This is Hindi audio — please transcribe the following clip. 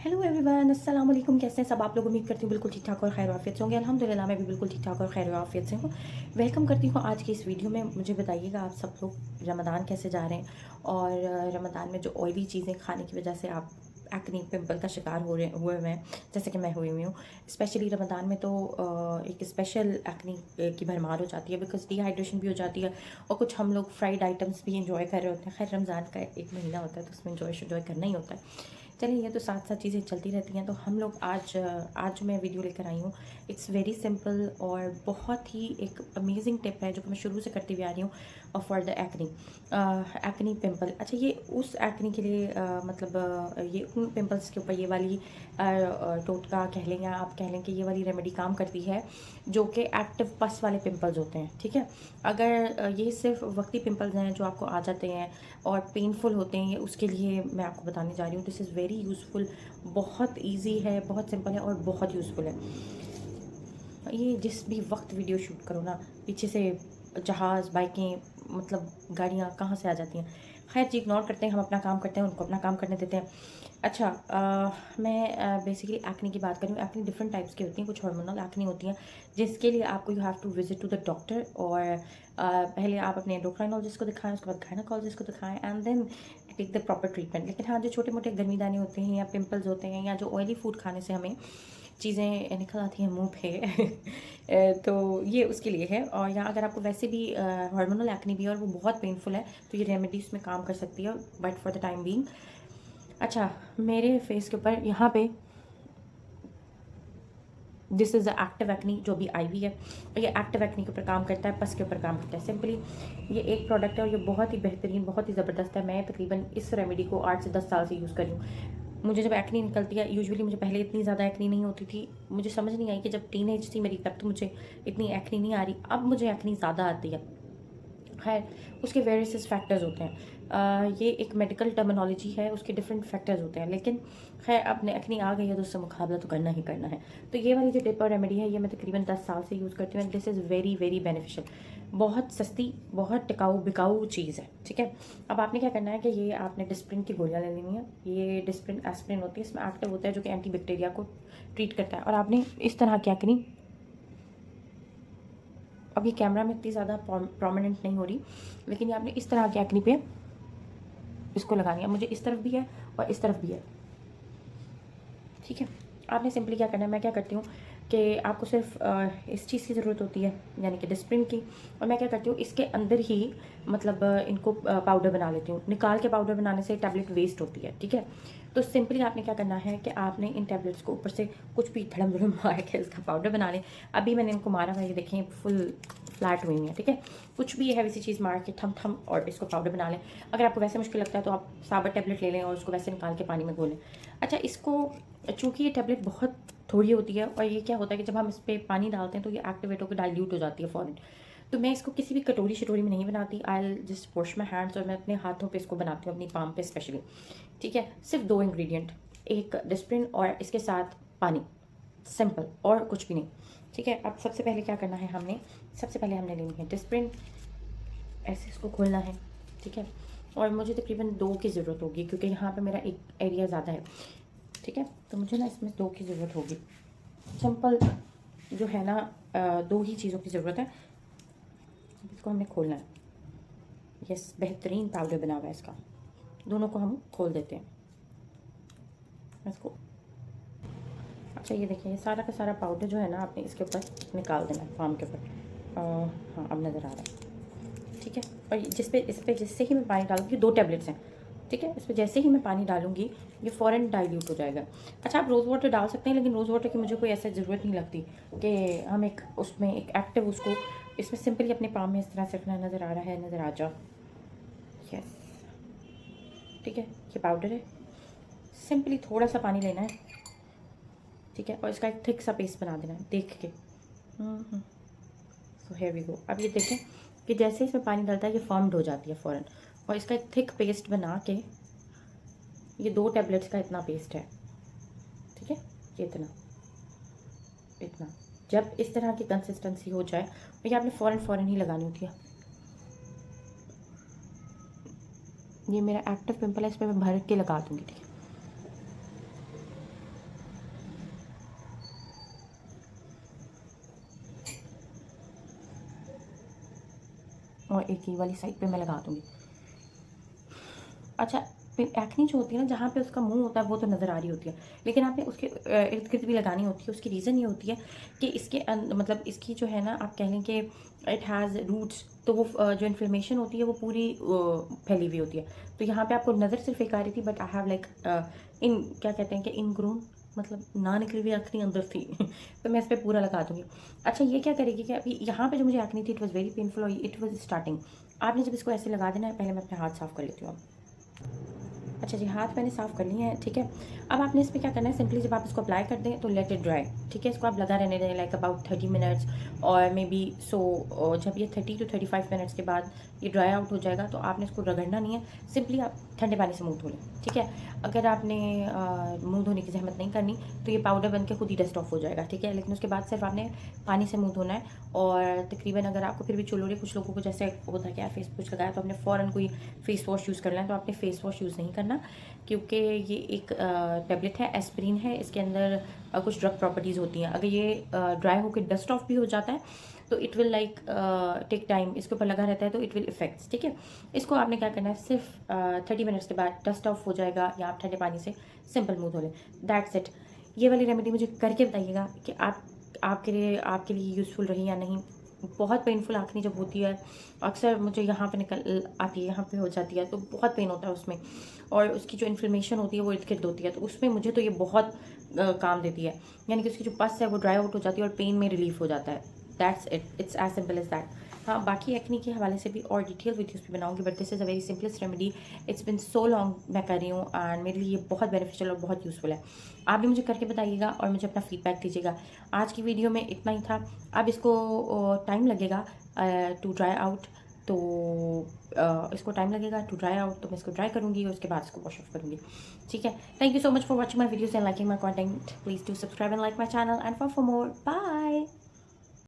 हेलो एवरीवन, अस्सलाम वालेकुम। कैसे हैं सब आप लोग? उम्मीद करती हूँ बिल्कुल ठीक ठाक और खैर आफियत से होंगे। अल्हम्दुलिल्लाह मैं भी बिल्कुल ठीक ठाक और खैर आफियत से हूँ। वेलकम करती हूँ आज की इस वीडियो में। मुझे बताइएगा आप सब लोग रमज़ान कैसे जा रहे हैं और रमज़ान में जो ऑयली चीज़ें खाने की वजह से आप एक्ने पिंपल का शिकार हो रहे हुए हुए हैं, जैसे कि मैं हुई हुई हूँ। स्पेशली रमज़ान में तो एक स्पेशल एक्ने की भरमार हो जाती है, बिकॉज डिहाइड्रेशन भी हो जाती है और कुछ हम लोग फ्राइड आइटम्स भी इंजॉय कर रहे होते हैं। खैर रमज़ान का एक महीना होता है तो उसमें इंजॉय करना ही होता है। चलिए, ये तो साथ साथ चीज़ें चलती रहती हैं। तो हम लोग आज मैं वीडियो लेकर आई हूँ। इट्स वेरी सिंपल और बहुत ही एक अमेजिंग टिप है जो कि मैं शुरू से करती हुई आ रही हूँ for the acne acne pimple. अच्छा, ये उस एक्नी के लिए मतलब ये उन पिंपल्स के ऊपर ये वाली टोटका कह लें या आप कह लें कि ये वाली रेमेडी काम करती है जो कि एक्टिव पस वाले पिंपल्स होते हैं। ठीक है, अगर ये सिर्फ वक्ती पिंपल्स हैं जो आपको आ जाते हैं और पेनफुल होते हैं, उसके लिए मैं आपको बताने जा रही हूँ। दिस इज़ वेरी यूज़फुल, बहुत इजी है, बहुत सिंपल है और बहुत यूज़फुल है। ये जिस भी वक्त वीडियो शूट करो ना, पीछे से जहाज़, बाइकें, मतलब गाड़ियाँ कहाँ से आ जाती हैं। खैर जी, इग्नोर करते हैं, हम अपना काम करते हैं, उनको अपना काम करने देते हैं। अच्छा, मैं बेसिकली एक्ने की बात करूँ। एक्ने डिफरेंट टाइप्स की होती हैं। कुछ हार्मोनल एक्ने होती हैं जिसके लिए आपको you have to visit to the doctor, और पहले आप अपने एंडोक्राइनोलॉजिस्ट को दिखाएं, उसके बाद गायनेकोलॉजिस्ट को दिखाएं and then take the proper treatment. लेकिन हाँ, जो छोटे मोटे गर्मी दाने होते हैं या पिंपल्स होते हैं या जो ऑयली फूड खाने से हमें चीज़ें निकल आती हैं मुंह पे तो ये उसके लिए है। और या अगर आपको वैसे भी हार्मोनल एक्ने भी है और वो बहुत पेनफुल है तो ये रेमेडी उसमें काम कर सकती है, but for the time being. अच्छा, मेरे फेस के ऊपर यहाँ पे this is a active acne जो भी आई हुई है, और ये एक्टिव एक्नी के ऊपर काम करता है, पस के ऊपर काम करता है। सिंपली ये एक प्रोडक्ट है और ये बहुत ही बेहतरीन, बहुत ही ज़बरदस्त है। मैं तकरीबन इस रेमेडी को 8 से 10 साल से यूज़ कर रही हूँ। मुझे जब एक्नी निकलती है, यूजुअली मुझे पहले इतनी ज़्यादा एक्नी नहीं होती थी। मुझे समझ नहीं आई कि जब टीनेज थी मेरी तब तो मुझे इतनी एक्नी नहीं आ रही, अब मुझे एक्नी ज़्यादा आती है। खैर, उसके वेरियस फैक्टर्स होते हैं। ये एक मेडिकल टर्मिनोलॉजी है, उसके डिफरेंट फैक्टर्स होते हैं। लेकिन खैर, अब एक्नी आ गई है तो उससे मुकाबला तो करना ही करना है। तो ये वाली जो टिप और रेमेडी है, ये मैं तकरीबन 10 साल से यूज़ करती हूँ and this is very very beneficial. बहुत सस्ती, बहुत टिकाऊ बिकाऊ चीज़ है। ठीक है, अब आपने क्या करना है कि ये आपने डिस्प्रिन की गोलियाँ ले लेनी है। ये डिस्प्रिन एस्प्रिन होती है, इसमें एक्टिव होता है जो कि एंटी बैक्टीरिया को ट्रीट करता है। और आपने इस तरह क्या करी, अब ये कैमरा में इतनी ज़्यादा प्रोमिनेंट नहीं हो रही, लेकिन ये आपने इस तरह की एक्नी पे इसको लगानी है। मुझे इस तरफ भी है और इस तरफ भी है। ठीक है, आपने सिंपली क्या करना है, मैं क्या करती हूँ कि आपको सिर्फ इस चीज़ की ज़रूरत होती है, यानी कि डिस्प्रिन की। और मैं क्या करती हूँ, इसके अंदर ही मतलब इनको पाउडर बना लेती हूँ। निकाल के पाउडर बनाने से टैबलेट वेस्ट होती है। ठीक है, तो सिंपली आपने क्या करना है कि आपने इन टैबलेट्स को ऊपर से कुछ भी धड़म धड़म मार के इसका पाउडर बना लें। अभी मैंने इनको मारा हुआ, ये देखें फुल फ्लैट हुई हैं। ठीक है, कुछ भी हैवी सी चीज़ मार के थम थम और इसको पाउडर बना लें। अगर आपको वैसे मुश्किल लगता है तो आप साबुत टैबलेट ले लें और उसको वैसे निकाल के पानी में घोलें। अच्छा, इसको चूँकि ये टैबलेट बहुत थोड़ी होती है और ये क्या होता है कि जब हम इस पर पानी डालते हैं तो ये एक्टिवेट होकर डाइल्यूट हो जाती है फ़ौरन। तो मैं इसको किसी भी कटोरी शटोरी में नहीं बनाती। I just wash my hands, और मैं अपने हाथों पे इसको बनाती हूँ, अपनी पाम पे स्पेशली। ठीक है, सिर्फ 2 इंग्रेडिएंट, एक डिस्प्रिन और इसके साथ पानी, सिंपल, और कुछ भी नहीं। ठीक है, अब सबसे पहले क्या करना है, सबसे पहले हमने लेनी है डिस्प्रिन। ऐसे इसको खोलना है। ठीक है, और मुझे तकरीबन 2 की ज़रूरत होगी क्योंकि यहाँ पे मेरा एक एरिया ज़्यादा है। ठीक है, तो मुझे ना इसमें 2 की ज़रूरत होगी। सिंपल जो है ना, 2 ही चीज़ों की ज़रूरत है। इसको हमने खोलना है। यस, बेहतरीन पाउडर बना हुआ है इसका। दोनों को हम खोल देते हैं इसको। अच्छा, ये देखिए, ये सारा का सारा पाउडर जो है ना, आपने इसके ऊपर निकाल देना है, पाम के ऊपर। हाँ, अब नज़र आ रहा है। ठीक है, और इस पर जैसे ही मैं पानी डालूंगी, 2 टैबलेट्स हैं। ठीक है, इस पर जैसे ही मैं पानी डालूंगी ये फ़ौरन डाइल्यूट हो जाएगा। अच्छा, आप रोज़ वाटर डाल सकते हैं, लेकिन रोज़ वाटर की मुझे कोई ऐसा ज़रूरत नहीं लगती कि हम एक उसमें एक एक्टिव उसको इसमें सिंपली अपने पाम में इस तरह से रखना है। नज़र आ रहा है, नज़र आ जाओ। यस, ठीक है, ये पाउडर है। सिंपली थोड़ा सा पानी लेना है। ठीक है, और इसका एक थिक सा पेस्ट बना देना है देख के। So here we go. अब ये देखें कि जैसे इसमें पानी डलता है ये फॉर्म्ड हो जाती है फ़ौरन, और इसका एक थिक पेस्ट बना के, ये 2 टैबलेट्स का इतना पेस्ट है। ठीक है, ये इतना इतना जब इस तरह की कंसिस्टेंसी हो जाए, और ये आपने फ़ौरन ही लगानी होती है। ये मेरा एक्टिव पिंपल है, इस पर मैं भर के लगा दूँगी। ठीक है, और एक ये वाली साइड पे मैं लगा दूँगी। अच्छा, फिर एक्नी जो होती है ना, जहाँ पे उसका मुँह होता है वो तो नज़र आ रही होती है, लेकिन आपने उसके इर्द-गिर्द भी लगानी होती है। उसकी रीज़न ये होती है कि इसके मतलब इसकी जो है ना, आप कह लें कि इट हैज़ रूट्स, तो वो जो इन्फ्लेमेशन होती है वो पूरी फैली हुई होती है। तो यहाँ पे आपको नज़र सिर्फ एक आ रही थी, but I have like in क्या कहते हैं कि इनग्रोन, मतलब ना निकली हुई एक्नी अंदर थी तो मैं इस पे पूरा लगा दूँगी। अच्छा, ये क्या करेगी कि अभी यहाँ पे जो मुझे एक्नी थी, इट वाज़ वेरी पेनफुल और इट वाज़ स्टार्टिंग। आपने जब इसको ऐसे लगा देना है, पहले मैं अपने हाथ साफ़ कर लेती हूँ अब। अच्छा जी, हाथ मैंने साफ़ कर लिए हैं, ठीक है। अब आपने इस पे क्या करना है, सिंपली जब आप इसको अप्लाई कर दें तो लेट इट ड्राई, ठीक है। इसको आप लगा रहने दें लाइक अबाउट 30 मिनट्स, और मे बी जब ये 30 to 35 मिनट्स के बाद ये ड्राई आउट हो जाएगा, तो आपने इसको रगड़ना नहीं है, सिंपली आप ठंडे पानी से मुँह धो लें, ठीक है। अगर आपने मुँह धोने की ज़हमत नहीं करनी तो ये पाउडर बन के खुद ही डस्ट ऑफ हो जाएगा, ठीक है। लेकिन उसके बाद सिर्फ आपने पानी से मुँह धोना है, और तकरीबन अगर आपको फिर भी चुल हो रही है, कुछ लोगों को जैसे होता है कि फेस कुछ लगाया तो आपने फ़ौरन कोई फेस वॉश यूज़ कर लें, तो आपने फेस वॉश यूज़ नहीं करना, क्योंकि ये एक टैबलेट है, एस्पिरिन है, इसके अंदर कुछ ड्रग प्रॉपर्टीज़ होती हैं। अगर ये ड्राई होकर डस्ट ऑफ भी हो जाता है तो it will like take time, इसके ऊपर लगा रहता है तो इट विल इफेक्ट्स, ठीक है। इसको आपने क्या करना है, सिर्फ 30 मिनट्स के बाद डस्ट ऑफ हो जाएगा, या आप ठंडे पानी से सिंपल मुँह धो लें, दैट्स इट। ये वाली रेमेडी मुझे करके बताइएगा कि आपके लिए यूज़फुल रही या नहीं। बहुत पेनफुल एक्नी जब होती है, अक्सर मुझे यहाँ पे निकल आती है, यहाँ पे हो जाती है, तो बहुत पेन होता है उसमें, और उसकी जो इन्फ्लेमेशन होती है वो इर्द-गिर्द होती है, तो उसमें मुझे तो ये बहुत काम देती है। यानी कि उसकी जो पस है वो ड्राई आउट हो जाती है और पेन में रिलीफ हो जाता है। That's it, it's as simple as that. हाँ, बाकी एक्नी के हवाले से भी और डिटेल वीडियोज़ भी बनाऊँगी, but this is a very simplest remedy. It's been so long मैं कर रही हूँ, एंड मेरे लिए ये बहुत बेनिफिशियल और बहुत यूज़फुल है। आप भी मुझे करके बताइएगा और मुझे अपना फीडबैक दीजिएगा। आज की वीडियो में इतना ही था। अब इसको टाइम लगेगा टू ड्राई आउट, तो इसको टाइम लगेगा टू ड्राई आउट, तो मैं इसको ड्राई करूँगी और उसके बाद इसको वॉश ऑफ करूँगी, ठीक है। Thank you so much for watching my videos and liking my content. Please do subscribe and like my channel, and for more, bye.